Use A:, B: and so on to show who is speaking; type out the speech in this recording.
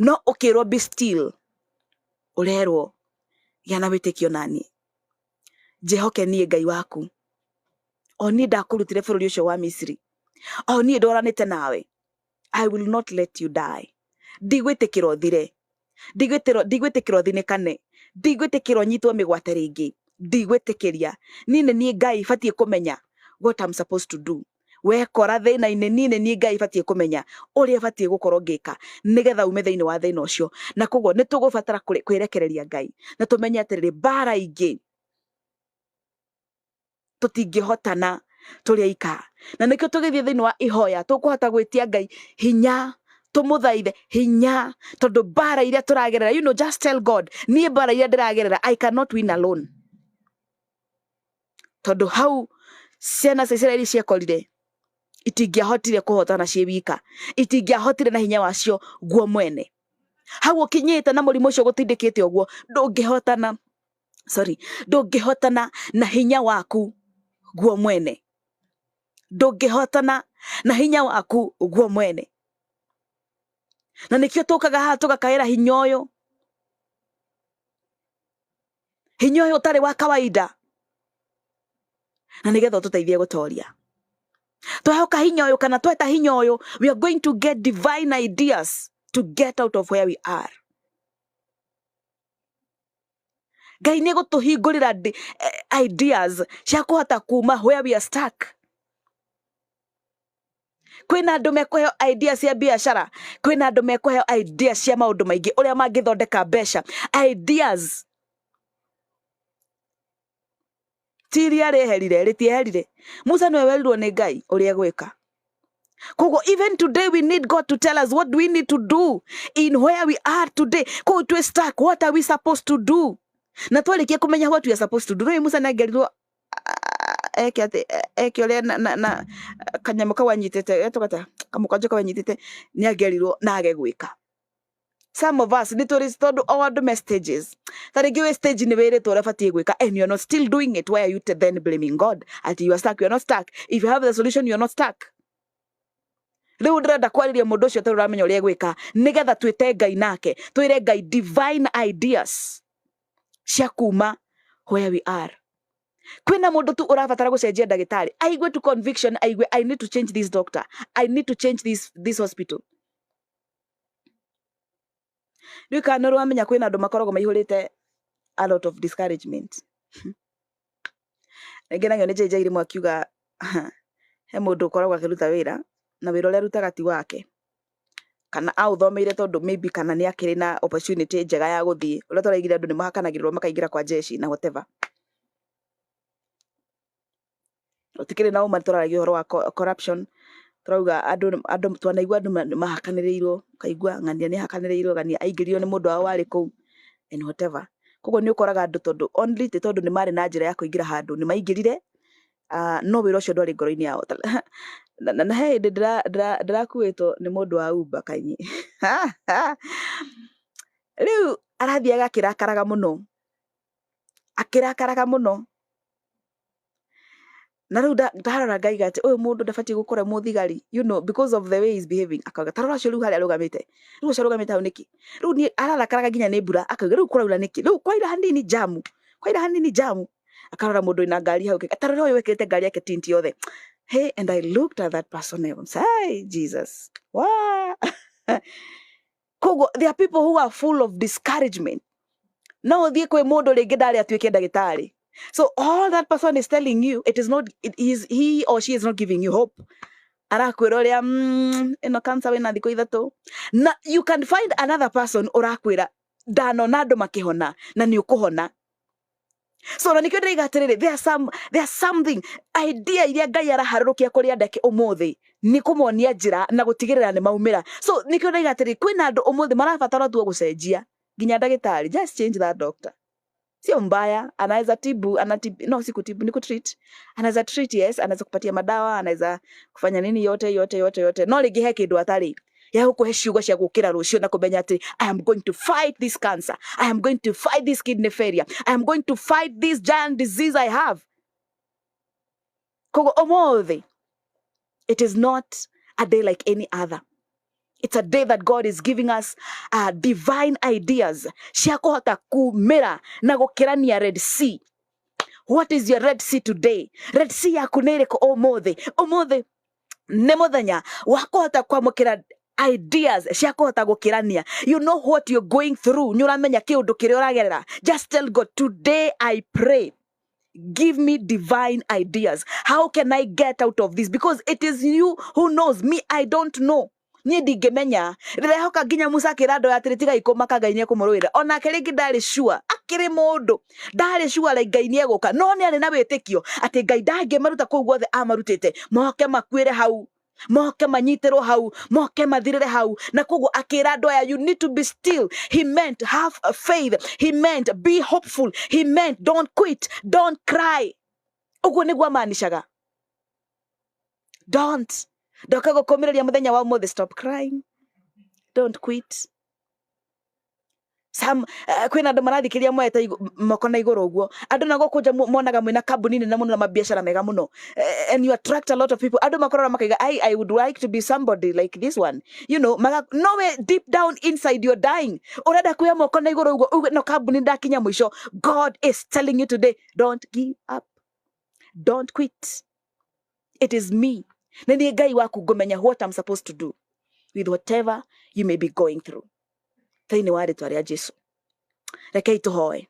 A: no ukirwo be still urerwo gĩa na wĩtĩkio nani njehoke niĩ Ngai waku o niĩ ndakurutire bũrũri ũcio wa Misiri o niĩ ndoranĩte nawe I will not let you die ndigwĩtĩkĩra ũthire ndigwĩtĩkĩra ũthinĩkane ndigwĩtĩkĩra ũnyitwo mĩgwate rĩngĩ ndigwĩtĩkĩria niĩ nĩ Ngai batiĩ kũmenya what I'm supposed to do wekora thĩna-inĩ niĩ nĩ Ngai batiĩ kũmenya ũrĩa batiĩ gũkorwo ngĩka nĩgetha ume thĩinĩ wa thĩna ũcio na koguo nĩ tũgũbatara kwĩrekereria Ngai na tũmenye atĩrĩrĩ mbara ingĩ tũtingĩhotana tũrĩ aika na nĩkĩo tũgĩthiĩ thĩinĩ wa ihoya tũkũhota gwĩtia Ngai hinya tumuthaithe hinya tondu bara iria turagerera you know just tell God niĩ bara iria ndĩragerera I cannot win alone tondu hau ciana cia Israeli ciakorire itingĩahotire kũhotana ciĩ wika itingĩahotire na hinya wacio guo mwene hau ũkinyĩte na mũrimũ ũcio gũtindĩkĩte ũguo ndũngĩhotana na hinya waku guo mwene ndũngĩhotana na hinya waku guo mwene na nĩkĩo tũkaga haha tũgakaĩra hinya ũyũ ũtarĩ wa kawaida na nĩgetha ũtũteithie gũtoria twahoka hinya ũyũ kana tweta hinya ũyũ we are going to get divine ideas to get out of where we are Ngai nĩ gũtũhingũrĩra ideas cia kũhota kuma where we are stuck kwĩna andũ mekũheo ideas cia biacara kwĩna andũ mekũheo ideas cia maũndũ maingĩ ũrĩa mangĩthondeka mbeca ideas tiria rĩtieherire Musa nĩwe werirwo nĩ Ngai ũrĩa gwĩka koguo even today we need God to tell us what do we need to do in where we are today koguo twĩ stuck what are we supposed to do na twarikia kumenya what we are supposed to do no Musa nĩangerirwo eke ũrĩa na kanyamũ kau anyitĩte etũgata kamũkanjũ kau anyitĩte nĩangerirwo na age gwĩka some of us nĩtũrĩ tondũ o andũ me stages ta rĩngĩ wĩ stage nĩ wĩrĩtwo ũrĩa batiĩ gwĩka and you are not still doing it why are you then blaming God until you are stuck you are not stuck if you have the solution you are not stuck rĩu ndĩrenda kwarĩria mũndũ ũcio ũtarĩ ũramenya ũrĩa gwĩka nĩgetha twĩte Ngai nake twĩre Ngai divine ideas cia kuma where we are kwĩna mũndũ tu ũrabatara gũcenjia ndagĩtarĩ aigue tu conviction aigue I need to change this doctor I need to change this hospital rĩu kana nĩũramenya kwĩna andũ makoragwo maihũrĩte a lot of discouragement rĩngĩ nayo nĩ JJ rimwe akiuga he mũndũ ũkoragwo akĩruta wĩra na wĩra ũrĩa arutaga ti wake kana aũthomeire tondu maybe kana nĩ akĩrĩ na opportunity njega ya gũthiĩ ũrĩa tũraigire andũ nĩ mahakanagĩrĩrwo makaingĩra kwa jeshi na whatever ũtikĩrĩ na ũma tũraragia ũhoro wa corruption turauga andũ twanaigua andũ mahakanĩrĩirwo kaigua ng'ania nĩ hakanĩrĩirwo ng'ania aingĩrio nĩ mũndũ wao warĩ kũu and whatever koguo nĩ ũkoraga andũ tondu only tondu nĩ marĩ na njĩra ya kũingĩra handũ nĩ maingĩrire no wĩra ũcio ndwarĩ ngoro-inĩ yao na he hĩndĩ ndĩrakuĩtwo nĩ mũndũ wa Uber kanyi rĩu arathiaga akĩrakaraga mũno na rĩu ndarora ngaiga atĩ ũyũ mũndũ ndabatiĩ gũkorwo mũthigari you know because of the way he's behaving akauga tarora ũcio rĩu harĩa arũgamĩte rĩu ũcio arũgamĩte hau nĩkĩ rĩu niĩ ararakaraga nginya nĩ mbura akauga rĩu kũraura nĩkĩ rĩu kwaira hanini jamu akarora mũndũ ina ngari hau tarora ũyũ wekĩrĩte ngari yake tinti yothe hey and I looked at that person and said hey Jesus wow koguo there are people who are full of discouragement no thiĩ kwĩ mũndũ rĩngĩ ndarĩ atuĩke ndagĩtarĩ so all that person is telling you it is not he or she is not giving you hope arakwĩra ũrĩa ĩno cancer wĩna thikũ ithatũ na you can find another person ũrakwĩra ndanona andũ makĩhona na nĩ ũkũhona so na nikio ndĩraiga atĩrĩrĩ there something idea iria Ngai araharũrũkia kũrĩ andũ ũmũthĩ nĩ kũmonia njĩra na gũtigĩrĩra nĩ maumĩra so nikio ndĩraiga atĩrĩrĩ kwĩna andũ ũmũthĩ marabatara tu gũcenjia nginya ndagĩtarĩ just change that doctor sio mbaya anaweza tibu no si kutibu ni kutreat anaweza treat yes anaweza kupatia madawa anaweza kufanya nini yote no rĩngĩ he kĩndũ atarĩ ya gũkũhe ciugo cia gũkĩra rũciũ na kũmenya atĩ I am going to fight this cancer I am going to fight this kidney failure I am going to fight this giant disease I have koguo ũmũthĩ it is not a day like any other It's a day that God is giving us divine ideas. Cia kuhota kumira na gukirania Red Sea. What is your Red Sea today? Red Sea yaku nĩ ĩrĩkũ ũmũthĩ? Ũmũthĩ nĩ mũthenya wa kuhota kwamũkĩra ideas cia kuhota gukirania. You know what you're going through. Nĩ ũramenya kĩũndũ kĩrĩa ũragerera. Just tell God, today I pray, give me divine ideas. How can I get out of this? Because it is you who knows. Me, I don't know. Niĩ ndingĩmenya. Ndĩrehoka nginya Musa akĩra andũ atĩrĩ tiga ikũmaka Ngai nĩekũmũrũĩra. Onake rĩngĩ ndarĩ sure. Akĩrĩ mũndũ. Ndarĩ sure like Ngai nĩegũka. No nĩ arĩ na wĩtĩkio atĩ Ngai ndangĩmaruta kũu guothe amarutĩte. Moke makuĩre hau. Moke manyitĩrwo hau. Moke mathirĩre hau. Na koguo akĩra andũ aya, you need to be still. He meant have faith. He meant be hopeful. He meant don't quit. Don't cry. Ũguo nĩguo amaanishaga. Don't. Ndoka gũkũmĩrĩria mũthenya wa ũmũthĩ. Stop crying. Don't quit. Kwĩna andũ marathikĩria moete moko na igũrũ ũguo. Andũ na gũkũnja monaga mwĩna kambuni nene mũno na mabiacara mega mũno. And you attract a lot of people. Andũ makorora makaiga, I would like to be somebody like this one. You know, no way, deep down inside you're dying. Ũrenda kuoya moko na igũrũ ũguo, no kambuni ndakinya mũico. God is telling you today, don't give up. Don't quit. It is me. Na nĩ Ngai waku ngũmenya what I'm supposed to do with whatever you may be going through. Thĩinĩ wa rĩĩtwa rĩa Jesũ. Rekei tũhoe.